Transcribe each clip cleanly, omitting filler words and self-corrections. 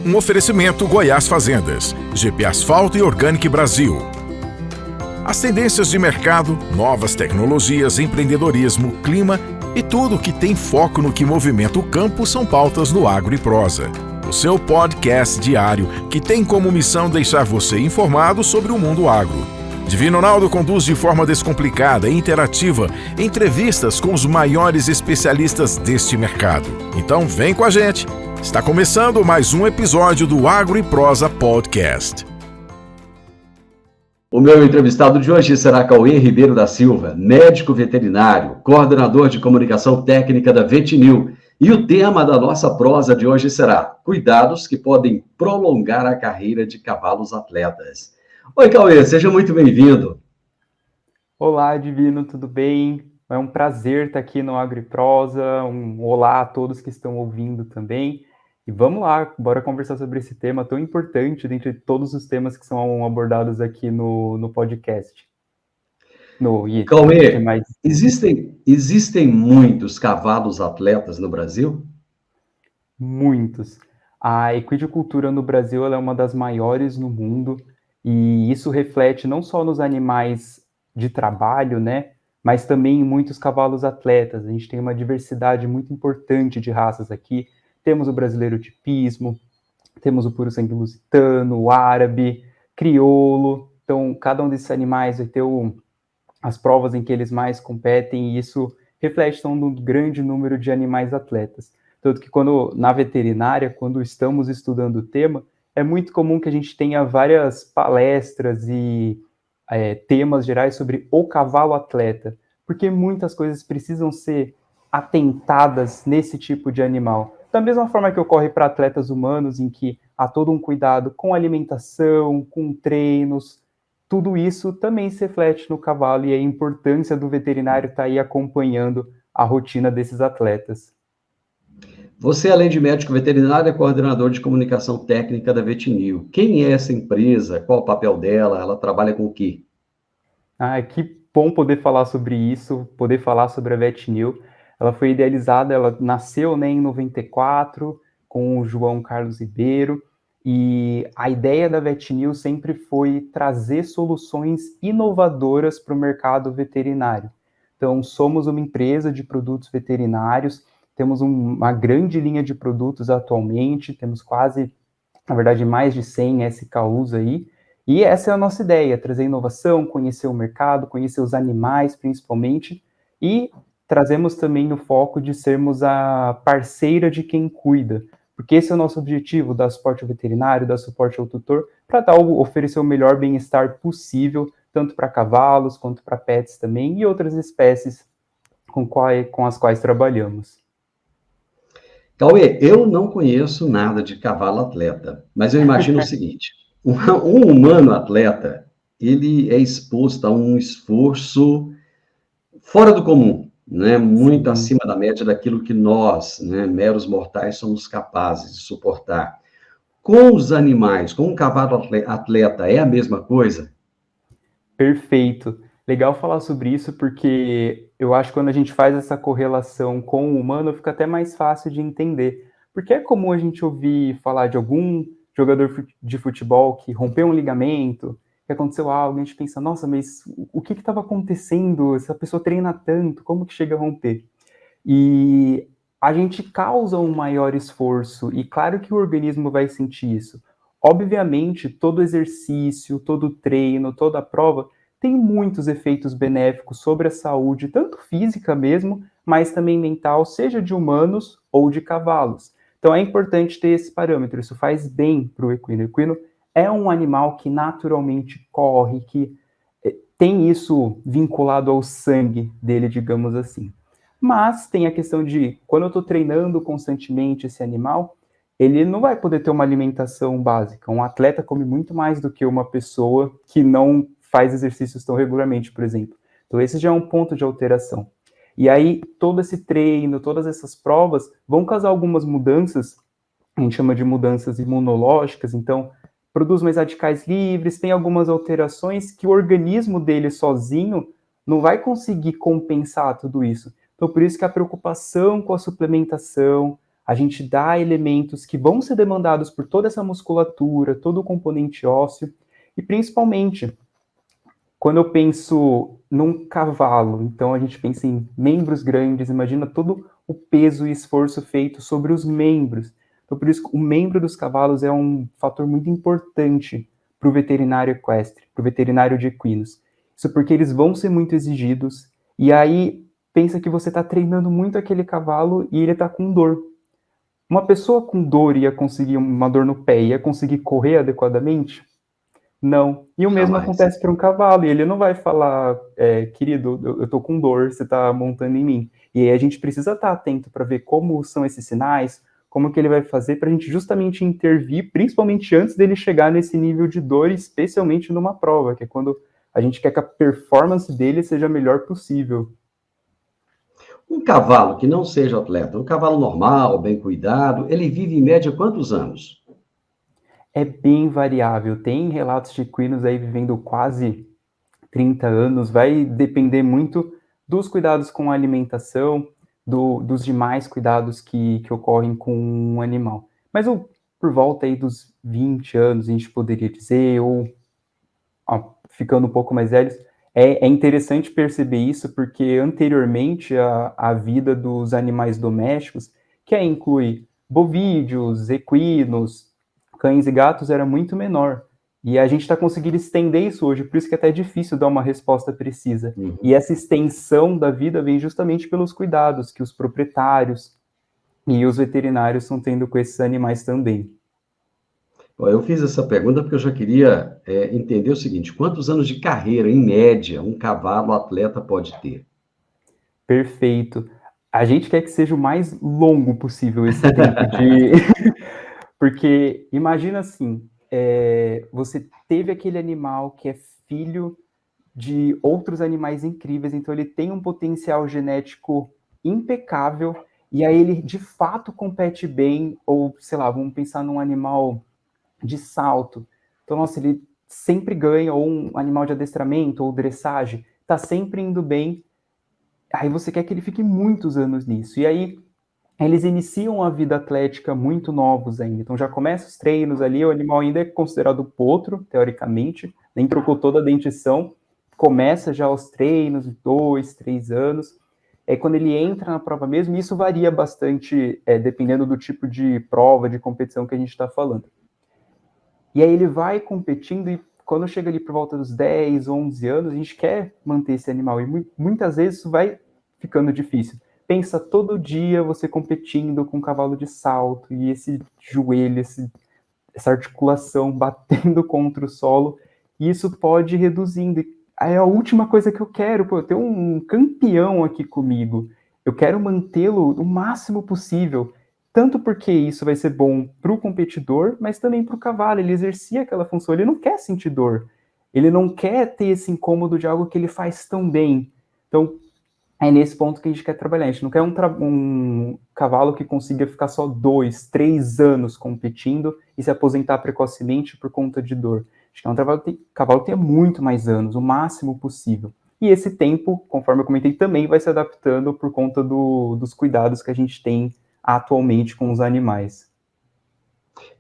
Um oferecimento Goiás Fazendas, GP Asfalto e Organic Brasil. As tendências de mercado, novas tecnologias, empreendedorismo, clima e tudo que tem foco no que movimenta o campo são pautas no Agro e Prosa, o seu podcast diário que tem como missão deixar você informado sobre o mundo agro. Divino Ronaldo conduz de forma descomplicada e interativa entrevistas com os maiores especialistas deste mercado. Então vem com a gente! Está começando mais um episódio do Agro e Prosa Podcast. O meu entrevistado de hoje será Cauê Ribeiro da Silva, médico veterinário, coordenador de comunicação técnica da Vetinil. E o tema da nossa prosa de hoje será cuidados que podem prolongar a carreira de cavalos atletas. Oi, Cauê, seja muito bem-vindo. Olá, Divino, tudo bem? É um prazer estar aqui no Agro e Prosa. Um olá a todos que estão ouvindo também. E vamos lá, bora conversar sobre esse tema tão importante dentre todos os temas que são abordados aqui no podcast. Cauê, existem muitos cavalos atletas no Brasil? Muitos. A equidicultura no Brasil ela é uma das maiores no mundo, e isso reflete não só nos animais de trabalho, né, mas também em muitos cavalos atletas. A gente tem uma diversidade muito importante de raças aqui. Temos o brasileiro tipismo, temos o puro sangue lusitano, o árabe, crioulo. Então, cada um desses animais vai ter as provas em que eles mais competem, e isso reflete um grande número de animais atletas. Tanto que na veterinária, quando estamos estudando o tema, é muito comum que a gente tenha várias palestras e temas gerais sobre o cavalo atleta, porque muitas coisas precisam ser atentadas nesse tipo de animal. Da mesma forma que ocorre para atletas humanos, em que há todo um cuidado com alimentação, com treinos, tudo isso também se reflete no cavalo, e a importância do veterinário estar aí acompanhando a rotina desses atletas. Você, além de médico veterinário, é coordenador de comunicação técnica da Vetinil. Quem é essa empresa? Qual o papel dela? Ela trabalha com o quê? Que bom poder falar sobre isso, poder falar sobre a Vetinil. Ela foi idealizada, ela nasceu, né, em 94, com o João Carlos Ribeiro, e a ideia da Vetinil sempre foi trazer soluções inovadoras para o mercado veterinário. Então, somos uma empresa de produtos veterinários, temos uma grande linha de produtos atualmente, temos quase, na verdade, mais de 100 SKUs aí, e essa é a nossa ideia, trazer inovação, conhecer o mercado, conhecer os animais, principalmente, e trazemos também no foco de sermos a parceira de quem cuida, porque esse é o nosso objetivo, dar suporte ao veterinário, dar suporte ao tutor, para oferecer o melhor bem-estar possível, tanto para cavalos, quanto para pets também, e outras espécies com as quais trabalhamos. Cauê, eu não conheço nada de cavalo atleta, mas eu imagino o seguinte, um humano atleta, ele é exposto a um esforço fora do comum, né? Muito acima da média daquilo que nós, né, meros mortais, somos capazes de suportar. Com os animais, com um cavalo atleta, é a mesma coisa? Perfeito. Legal falar sobre isso, porque eu acho que quando a gente faz essa correlação com o humano, fica até mais fácil de entender. Porque é comum a gente ouvir falar de algum jogador de futebol que rompeu um ligamento, que aconteceu algo, e a gente pensa, nossa, mas o que estava acontecendo? Essa pessoa treina tanto, como que chega a romper? E a gente causa um maior esforço, e claro que o organismo vai sentir isso. Obviamente, todo exercício, todo treino, toda prova tem muitos efeitos benéficos sobre a saúde, tanto física mesmo, mas também mental, seja de humanos ou de cavalos. Então é importante ter esse parâmetro, isso faz bem para o equino. O equino é um animal que naturalmente corre, que tem isso vinculado ao sangue dele, digamos assim. Mas tem a questão de, quando eu estou treinando constantemente esse animal, ele não vai poder ter uma alimentação básica. Um atleta come muito mais do que uma pessoa que não faz exercícios tão regularmente, por exemplo. Então esse já é um ponto de alteração. E aí, todo esse treino, todas essas provas vão causar algumas mudanças, a gente chama de mudanças imunológicas, então produz mais radicais livres, tem algumas alterações que o organismo dele sozinho não vai conseguir compensar tudo isso. Então, por isso que a preocupação com a suplementação, a gente dá elementos que vão ser demandados por toda essa musculatura, todo o componente ósseo, e principalmente, quando eu penso num cavalo, então a gente pensa em membros grandes, imagina todo o peso e esforço feito sobre os membros. Então, por isso, o membro dos cavalos é um fator muito importante para o veterinário equestre, para o veterinário de equinos. Isso porque eles vão ser muito exigidos, e aí pensa que você está treinando muito aquele cavalo e ele está com dor. Uma pessoa com dor ia conseguir uma dor no pé, ia conseguir correr adequadamente? Não. E o mesmo Jamais. acontece para um cavalo, e ele não vai falar, querido, eu tô com dor, você tá montando em mim. E aí a gente precisa estar atento para ver como são esses sinais, como que ele vai fazer para a gente justamente intervir, principalmente antes dele chegar nesse nível de dor, especialmente numa prova, que é quando a gente quer que a performance dele seja a melhor possível. Um cavalo que não seja atleta, um cavalo normal, bem cuidado, ele vive em média quantos anos? É bem variável, tem relatos de equinos aí vivendo quase 30 anos, vai depender muito dos cuidados com a alimentação, dos demais cuidados que ocorrem com um animal. Mas por volta aí dos 20 anos, a gente poderia dizer, ou ficando um pouco mais velhos, é interessante perceber isso, porque anteriormente a vida dos animais domésticos, que inclui bovídeos, equinos, cães e gatos, era muito menor. E a gente está conseguindo estender isso hoje, por isso que é até difícil dar uma resposta precisa. E essa extensão da vida vem justamente pelos cuidados que os proprietários e os veterinários estão tendo com esses animais também. Eu fiz essa pergunta porque eu já queria entender o seguinte: quantos anos de carreira, em média, um cavalo atleta pode ter? Perfeito. A gente quer que seja o mais longo possível esse tempo de. Porque imagina assim, você teve aquele animal que é filho de outros animais incríveis, então ele tem um potencial genético impecável, e aí ele de fato compete bem, ou sei lá, vamos pensar num animal de salto. Então, nossa, ele sempre ganha, ou um animal de adestramento, ou dressagem, tá sempre indo bem. Aí você quer que ele fique muitos anos nisso. E aí eles iniciam a vida atlética muito novos ainda. Então já começa os treinos ali, o animal ainda é considerado potro, teoricamente, nem trocou toda a dentição, começa já os treinos, 2, 3 anos. É quando ele entra na prova mesmo, e isso varia bastante, dependendo do tipo de prova, de competição que a gente está falando. E aí ele vai competindo, e quando chega ali por volta dos 10, 11 anos, a gente quer manter esse animal, e muitas vezes isso vai ficando difícil. Pensa todo dia você competindo com um cavalo de salto, e esse joelho, essa articulação batendo contra o solo, e isso pode ir reduzindo. E aí a última coisa que eu quero, eu tenho um campeão aqui comigo, eu quero mantê-lo o máximo possível, tanto porque isso vai ser bom para o competidor, mas também para o cavalo, ele exercia aquela função, ele não quer sentir dor, ele não quer ter esse incômodo de algo que ele faz tão bem. Então, é nesse ponto que a gente quer trabalhar. A gente não quer um cavalo que consiga ficar só 2, 3 anos competindo e se aposentar precocemente por conta de dor. A gente quer um cavalo que tenha muito mais anos, o máximo possível. E esse tempo, conforme eu comentei, também vai se adaptando por conta dos cuidados que a gente tem atualmente com os animais.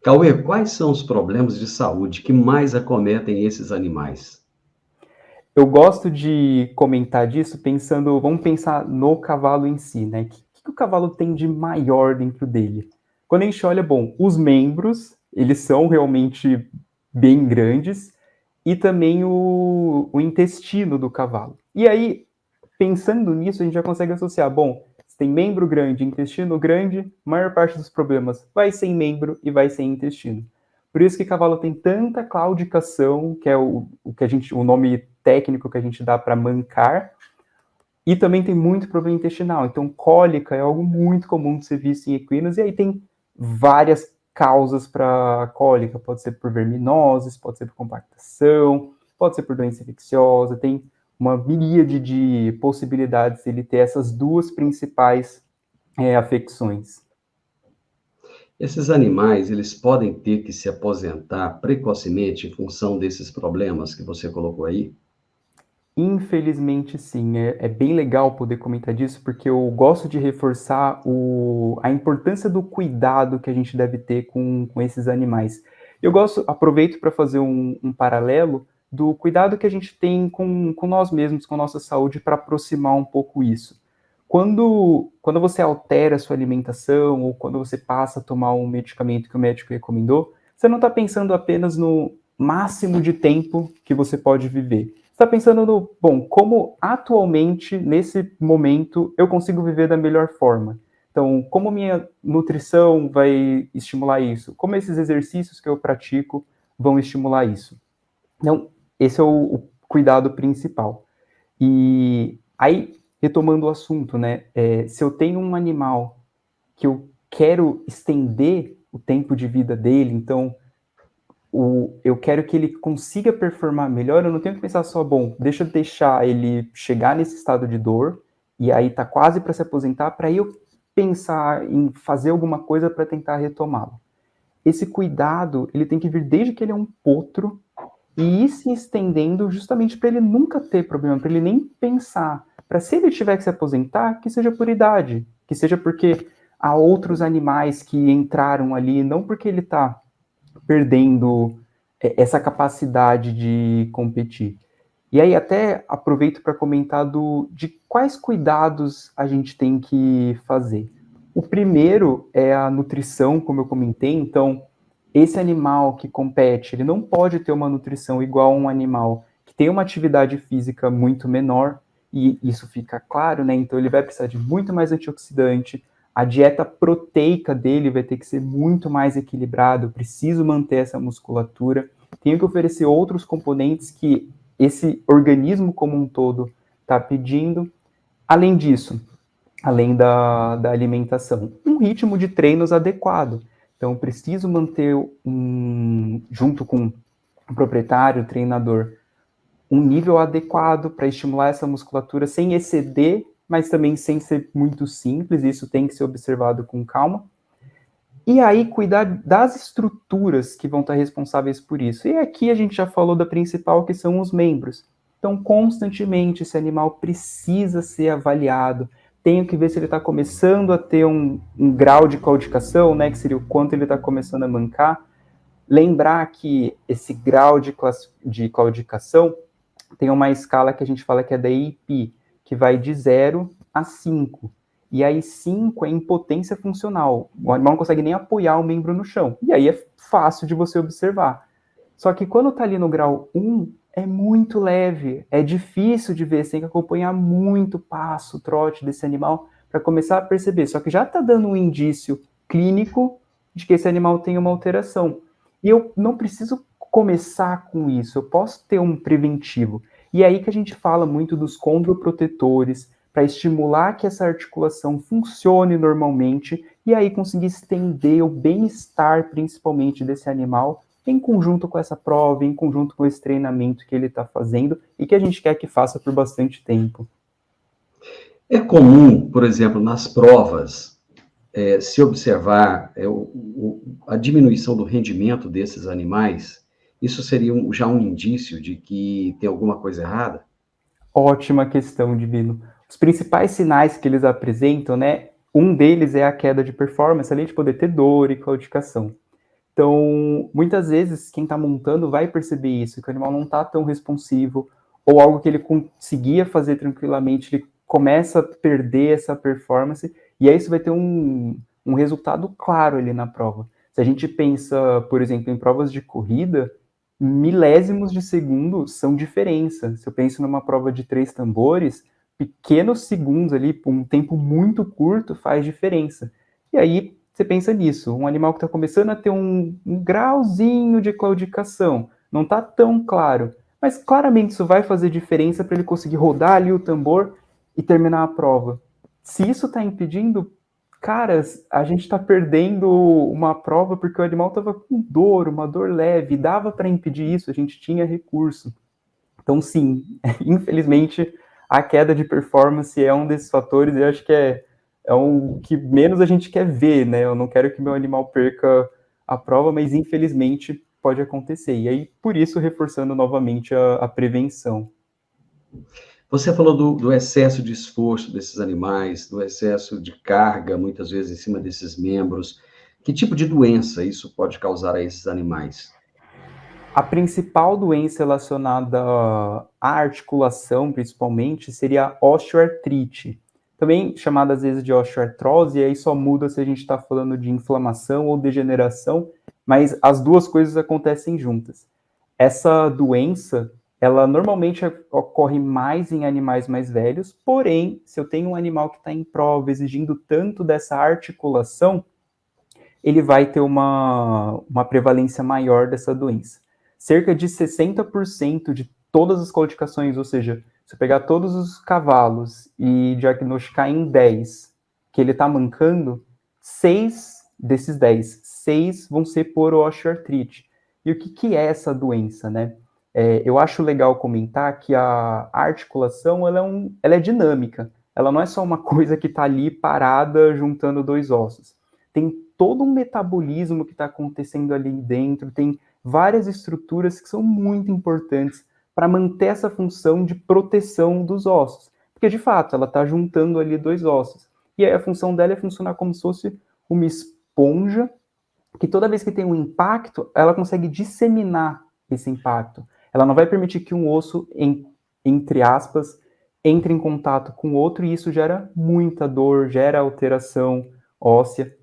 Cauê, quais são os problemas de saúde que mais acometem esses animais? Eu gosto de comentar disso pensando, vamos pensar no cavalo em si, né? O que o cavalo tem de maior dentro dele? Quando a gente olha, bom, os membros, eles são realmente bem grandes, e também o intestino do cavalo. E aí, pensando nisso, a gente já consegue associar, bom, se tem membro grande, intestino grande, a maior parte dos problemas vai ser em membro e vai ser em intestino. Por isso que cavalo tem tanta claudicação, que é o nome técnico que a gente dá para mancar, e também tem muito problema intestinal. Então, cólica é algo muito comum de ser visto em equinos, e aí tem várias causas para cólica. Pode ser por verminoses, pode ser por compactação, pode ser por doença infecciosa, tem uma miríade de possibilidades ele ter essas duas principais afecções. Esses animais, eles podem ter que se aposentar precocemente em função desses problemas que você colocou aí? Infelizmente, sim. É bem legal poder comentar disso, porque eu gosto de reforçar a importância do cuidado que a gente deve ter com esses animais. Aproveito para fazer um paralelo do cuidado que a gente tem com nós mesmos, com a nossa saúde, para aproximar um pouco isso. Quando você altera a sua alimentação, ou quando você passa a tomar um medicamento que o médico recomendou, você não está pensando apenas no máximo de tempo que você pode viver. Está pensando no, bom, como atualmente, nesse momento, eu consigo viver da melhor forma. Então, como minha nutrição vai estimular isso? Como esses exercícios que eu pratico vão estimular isso? Então, esse é o cuidado principal. E aí, retomando o assunto, né? Se eu tenho um animal que eu quero estender o tempo de vida dele, então eu quero que ele consiga performar melhor, eu não tenho que pensar só, bom, deixa eu deixar ele chegar nesse estado de dor, e aí tá quase para se aposentar, para eu pensar em fazer alguma coisa para tentar retomá-lo. Esse cuidado, ele tem que vir desde que ele é um potro, e ir se estendendo justamente para ele nunca ter problema, para ele nem pensar. Para se ele tiver que se aposentar, que seja por idade, que seja porque há outros animais que entraram ali, não porque ele está perdendo essa capacidade de competir. E aí até aproveito para comentar de quais cuidados a gente tem que fazer. O primeiro é a nutrição, como eu comentei, então esse animal que compete, ele não pode ter uma nutrição igual a um animal que tem uma atividade física muito menor, e isso fica claro, né? Então ele vai precisar de muito mais antioxidante, a dieta proteica dele vai ter que ser muito mais equilibrada, eu preciso manter essa musculatura, tenho que oferecer outros componentes que esse organismo como um todo está pedindo. Além disso, além da alimentação, um ritmo de treinos adequado. Então, preciso manter, junto com o proprietário, o treinador, um nível adequado para estimular essa musculatura sem exceder, mas também sem ser muito simples, isso tem que ser observado com calma. E aí, cuidar das estruturas que vão estar responsáveis por isso. E aqui a gente já falou da principal, que são os membros. Então, constantemente, esse animal precisa ser avaliado. Tenho que ver se ele está começando a ter um grau de claudicação, né, que seria o quanto ele está começando a mancar. Lembrar que esse grau de claudicação tem uma escala que a gente fala que é da EIP, que vai de 0 a 5. E aí 5 é impotência funcional. O animal não consegue nem apoiar o membro no chão. E aí é fácil de você observar. Só que quando está ali no grau 1, é muito leve, é difícil de ver, você tem que acompanhar muito o passo, o trote desse animal para começar a perceber. Só que já está dando um indício clínico de que esse animal tem uma alteração. E eu não preciso começar com isso, eu posso ter um preventivo. E é aí que a gente fala muito dos condroprotetores, para estimular que essa articulação funcione normalmente e aí conseguir estender o bem-estar, principalmente, desse animal em conjunto com essa prova, em conjunto com esse treinamento que ele está fazendo e que a gente quer que faça por bastante tempo. É comum, por exemplo, nas provas, se observar a diminuição do rendimento desses animais. Isso seria já um indício de que tem alguma coisa errada? Ótima questão, Divino. Os principais sinais que eles apresentam, né? Um deles é a queda de performance, além de poder ter dor e claudicação. Então, muitas vezes, quem está montando vai perceber isso, que o animal não está tão responsivo, ou algo que ele conseguia fazer tranquilamente, ele começa a perder essa performance, e aí isso vai ter um resultado claro ali na prova. Se a gente pensa, por exemplo, em provas de corrida, milésimos de segundo são diferença. Se eu penso numa prova de 3 tambores, pequenos segundos ali, um tempo muito curto, faz diferença. E aí, você pensa nisso, um animal que está começando a ter um grauzinho de claudicação, não está tão claro, mas claramente isso vai fazer diferença para ele conseguir rodar ali o tambor e terminar a prova. Se isso está impedindo, caras, a gente está perdendo uma prova porque o animal estava com dor, uma dor leve, dava para impedir isso, a gente tinha recurso. Então, sim, infelizmente, a queda de performance é um desses fatores, e eu acho que é o que menos a gente quer ver, né? Eu não quero que meu animal perca a prova, mas infelizmente pode acontecer. E aí, por isso, reforçando novamente a prevenção. Você falou do excesso de esforço desses animais, do excesso de carga, muitas vezes, em cima desses membros. Que tipo de doença isso pode causar a esses animais? A principal doença relacionada à articulação, principalmente, seria a osteoartrite, também chamada às vezes de osteoartrose, e aí só muda se a gente está falando de inflamação ou degeneração, mas as duas coisas acontecem juntas. Essa doença, ela normalmente ocorre mais em animais mais velhos, porém, se eu tenho um animal que está em prova, exigindo tanto dessa articulação, ele vai ter uma prevalência maior dessa doença. Cerca de 60% de todas as codificações, ou seja, se eu pegar todos os cavalos e diagnosticar em 10 que ele está mancando, 6 desses 10, 6 vão ser por osteoartrite. E o que é essa doença, né? Eu acho legal comentar que a articulação ela é dinâmica. Ela não é só uma coisa que está ali parada juntando dois ossos. Tem todo um metabolismo que está acontecendo ali dentro, tem várias estruturas que são muito importantes para manter essa função de proteção dos ossos. Porque, de fato, ela está juntando ali dois ossos. E aí a função dela é funcionar como se fosse uma esponja, que toda vez que tem um impacto, ela consegue disseminar esse impacto. Ela não vai permitir que um osso, entre aspas, entre em contato com o outro, e isso gera muita dor, gera alteração óssea.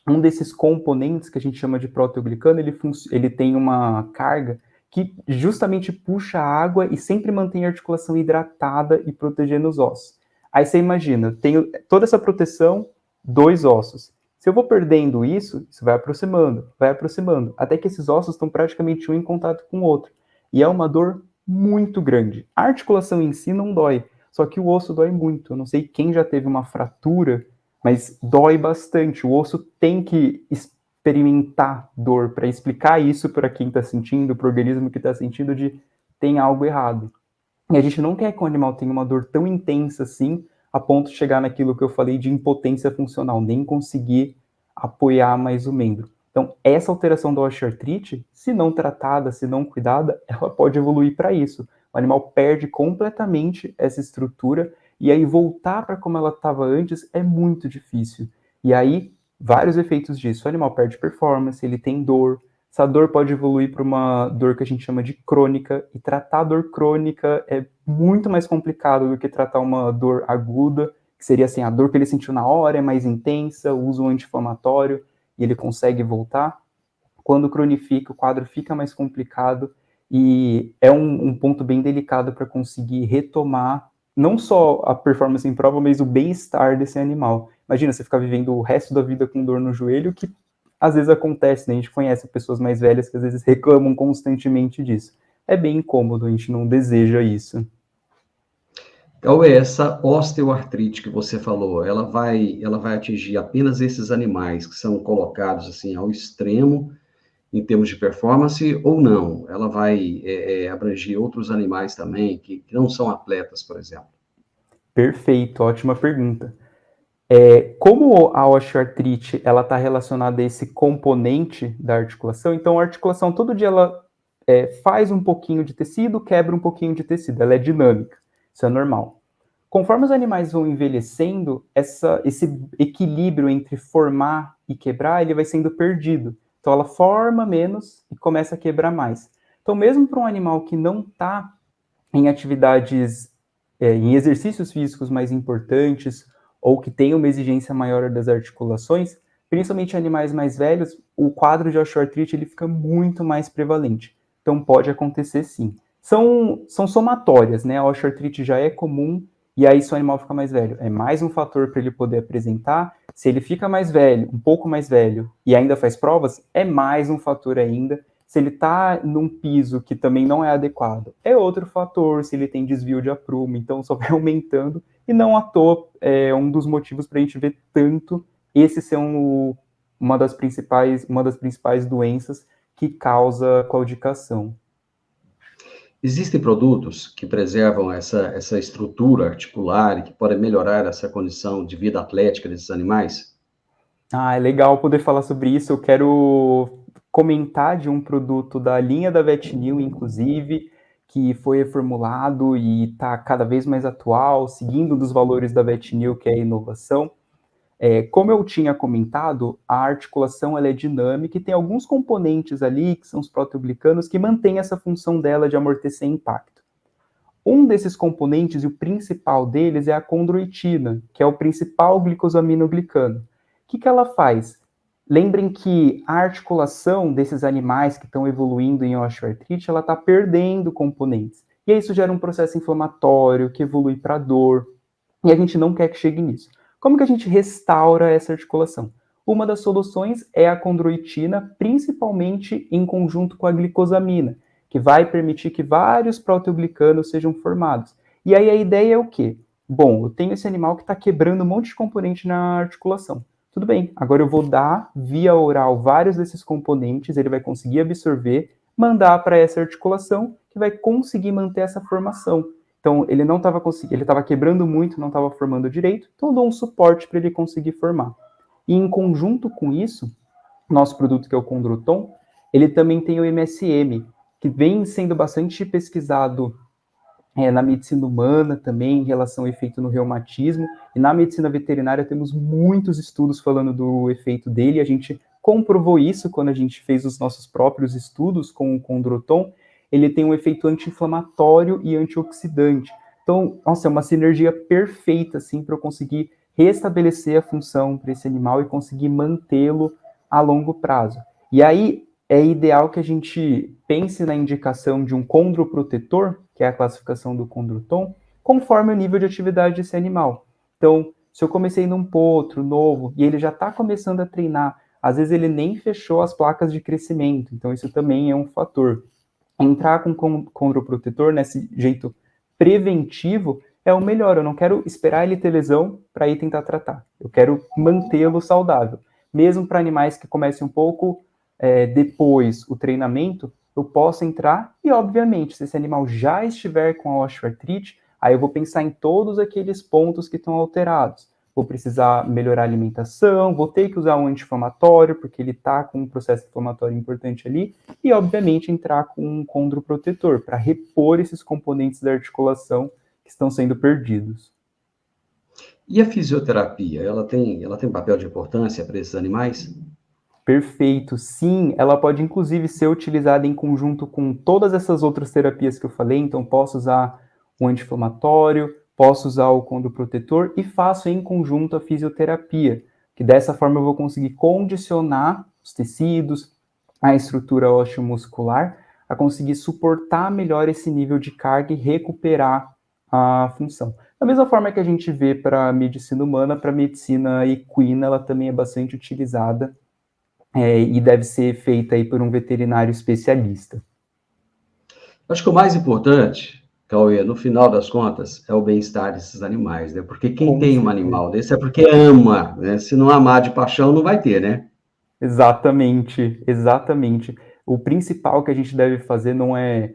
Um desses componentes que a gente chama de proteoglicano, ele tem uma carga que justamente puxa a água e sempre mantém a articulação hidratada e protegendo os ossos. Aí você imagina, tenho toda essa proteção, dois ossos. Se eu vou perdendo isso vai aproximando, até que esses ossos estão praticamente um em contato com o outro. E é uma dor muito grande. A articulação em si não dói, só que o osso dói muito. Eu não sei quem já teve uma fratura, mas dói bastante. O osso tem que experimentar dor para explicar isso para quem está sentindo, para o organismo que está sentindo de tem algo errado. E a gente não quer que o animal tenha uma dor tão intensa assim, a ponto de chegar naquilo que eu falei de impotência funcional, nem conseguir apoiar mais o membro. Então, essa alteração da osteoartrite, se não tratada, se não cuidada, ela pode evoluir para isso. O animal perde completamente essa estrutura e aí voltar para como ela estava antes é muito difícil. E aí, vários efeitos disso. O animal perde performance, ele tem dor. Essa dor pode evoluir para uma dor que a gente chama de crônica, e tratar a dor crônica é muito mais complicado do que tratar uma dor aguda, que seria assim, a dor que ele sentiu na hora é mais intensa, usa um anti-inflamatório e ele consegue voltar. Quando cronifica, o quadro fica mais complicado e é um ponto bem delicado para conseguir retomar não só a performance em prova, mas o bem-estar desse animal. Imagina você ficar vivendo o resto da vida com dor no joelho, que às vezes acontece, né? A gente conhece pessoas mais velhas que às vezes reclamam constantemente disso. É bem incômodo, a gente não deseja isso. Então, essa osteoartrite que você falou, ela vai atingir apenas esses animais que são colocados assim ao extremo em termos de performance ou não? Ela vai abranger outros animais também que não são atletas, por exemplo? Perfeito, ótima pergunta. Como a osteoartrite ela está relacionada a esse componente da articulação, então a articulação todo dia ela faz um pouquinho de tecido, quebra um pouquinho de tecido, ela é dinâmica, isso é normal. Conforme os animais vão envelhecendo, esse equilíbrio entre formar e quebrar, ele vai sendo perdido. Então ela forma menos e começa a quebrar mais. Então mesmo para um animal que não está em atividades, em exercícios físicos mais importantes, ou que tem uma exigência maior das articulações, principalmente animais mais velhos, o quadro de osteoartrite ele fica muito mais prevalente. Então pode acontecer sim. São somatórias, né? A osteoartrite já é comum, e aí se o animal fica mais velho, é mais um fator para ele poder apresentar. Se ele fica mais velho, um pouco mais velho, e ainda faz provas, é mais um fator ainda. Se ele está num piso que também não é adequado, é outro fator. Se ele tem desvio de aprumo, então só vai aumentando. E não à toa é um dos motivos para a gente ver tanto esse ser uma das principais doenças que causa claudicação. Existem produtos que preservam essa estrutura articular e que podem melhorar essa condição de vida atlética desses animais? Ah, é legal poder falar sobre isso. Eu quero comentar de um produto da linha da VetNew, inclusive, que foi reformulado e está cada vez mais atual, seguindo dos valores da VetNew, que é a inovação. Como eu tinha comentado, a articulação ela é dinâmica e tem alguns componentes ali, que são os proteoglicanos, que mantêm essa função dela de amortecer impacto. Um desses componentes, e o principal deles, é a condroitina, que é o principal glicosaminoglicano. O que ela faz? Lembrem que a articulação desses animais que estão evoluindo em osteoartrite, ela está perdendo componentes. E aí isso gera um processo inflamatório, que evolui para dor, e a gente não quer que chegue nisso. Como que a gente restaura essa articulação? Uma das soluções é a condroitina, principalmente em conjunto com a glicosamina, que vai permitir que vários proteoglicanos sejam formados. E aí a ideia é o quê? Bom, eu tenho esse animal que está quebrando um monte de componente na articulação. Tudo bem, agora eu vou dar via oral vários desses componentes, ele vai conseguir absorver, mandar para essa articulação, que vai conseguir manter essa formação. Então, ele não estava conseguindo, ele estava quebrando muito, não estava formando direito, então eu dou um suporte para ele conseguir formar. E em conjunto com isso, nosso produto que é o Condroton, ele também tem o MSM, que vem sendo bastante pesquisado na medicina humana também, em relação ao efeito no reumatismo, e na medicina veterinária temos muitos estudos falando do efeito dele, a gente comprovou isso quando a gente fez os nossos próprios estudos com o Condroton. Ele tem um efeito anti-inflamatório e antioxidante. Então, nossa, é uma sinergia perfeita, assim, para eu conseguir restabelecer a função para esse animal e conseguir mantê-lo a longo prazo. E aí, é ideal que a gente pense na indicação de um condroprotetor, que é a classificação do Condroton, conforme o nível de atividade desse animal. Então, se eu comecei num potro novo e ele já está começando a treinar, às vezes ele nem fechou as placas de crescimento, então isso também é um fator. Entrar com condroprotetor nesse jeito preventivo é o melhor. Eu não quero esperar ele ter lesão para ir tentar tratar. Eu quero mantê-lo saudável. Mesmo para animais que comecem um pouco depois o treinamento, eu posso entrar e, obviamente, se esse animal já estiver com a osteoartrite, aí eu vou pensar em todos aqueles pontos que estão alterados. Vou precisar melhorar a alimentação, vou ter que usar um anti-inflamatório, porque ele está com um processo inflamatório importante ali, e, obviamente, entrar com um condroprotetor, para repor esses componentes da articulação que estão sendo perdidos. E a fisioterapia, ela tem papel de importância para esses animais? Perfeito, sim, ela pode inclusive ser utilizada em conjunto com todas essas outras terapias que eu falei, então posso usar o anti-inflamatório, posso usar o condroprotetor e faço em conjunto a fisioterapia, que dessa forma eu vou conseguir condicionar os tecidos, a estrutura osteomuscular, a conseguir suportar melhor esse nível de carga e recuperar a função. Da mesma forma que a gente vê para a medicina humana, para a medicina equina, ela também é bastante utilizada e deve ser feita aí por um veterinário especialista. Acho que o mais importante, Cauê, no final das contas, é o bem-estar desses animais, né? Porque quem tem um animal desse é porque ama, né? Se não amar de paixão, não vai ter, né? Exatamente, exatamente. O principal que a gente deve fazer não é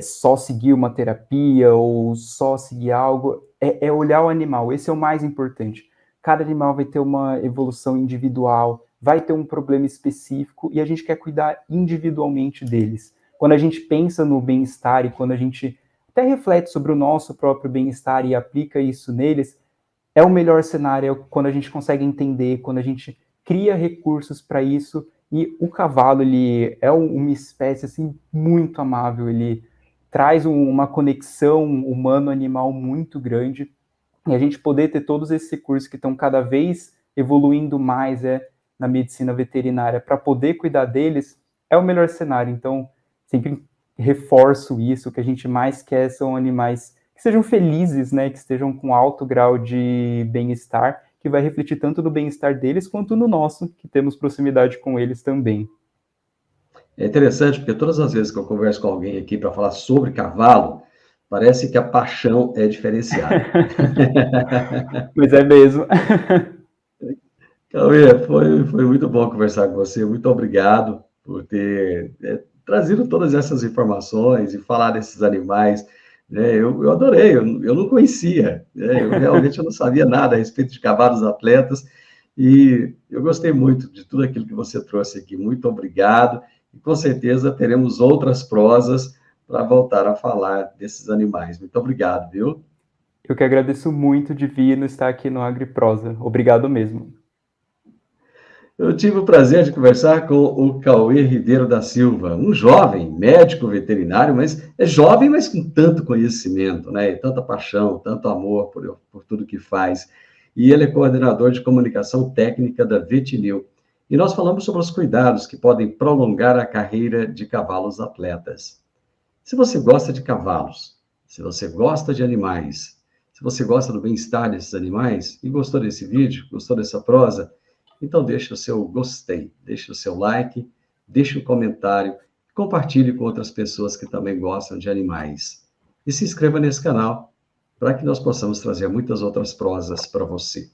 só seguir uma terapia ou só seguir algo, é olhar o animal, esse é o mais importante. Cada animal vai ter uma evolução individual, vai ter um problema específico e a gente quer cuidar individualmente deles. Quando a gente pensa no bem-estar e quando a gente até reflete sobre o nosso próprio bem-estar e aplica isso neles, é o melhor cenário, é quando a gente consegue entender, quando a gente cria recursos para isso. E o cavalo, ele é uma espécie assim, muito amável, ele traz uma conexão humano-animal muito grande, e a gente poder ter todos esses recursos que estão cada vez evoluindo mais na medicina veterinária para poder cuidar deles, é o melhor cenário. Então, sempre reforço isso, o que a gente mais quer são animais que sejam felizes, né, que estejam com alto grau de bem-estar, que vai refletir tanto no bem-estar deles quanto no nosso, que temos proximidade com eles também. É interessante, porque todas as vezes que eu converso com alguém aqui para falar sobre cavalo, parece que a paixão é diferenciada. Mas é mesmo. Cauê, foi muito bom conversar com você. Muito obrigado por ter trazido todas essas informações e falar desses animais. Né? Eu adorei, eu não conhecia. Né? Eu realmente não sabia nada a respeito de cavalos atletas. E eu gostei muito de tudo aquilo que você trouxe aqui. Muito obrigado. E com certeza teremos outras prosas para voltar a falar desses animais. Muito obrigado, viu? Eu que agradeço muito, Divino, estar aqui no AgriProsa. Obrigado mesmo. Eu tive o prazer de conversar com o Cauê Ribeiro da Silva, um jovem médico veterinário, mas é jovem, mas com tanto conhecimento, né? E tanta paixão, tanto amor por tudo que faz. E ele é coordenador de comunicação técnica da Vetinil. E nós falamos sobre os cuidados que podem prolongar a carreira de cavalos atletas. Se você gosta de cavalos, se você gosta de animais, se você gosta do bem-estar desses animais e gostou desse vídeo, gostou dessa prosa, então deixe o seu gostei, deixe o seu like, deixe um comentário, compartilhe com outras pessoas que também gostam de animais. E se inscreva nesse canal para que nós possamos trazer muitas outras prosas para você.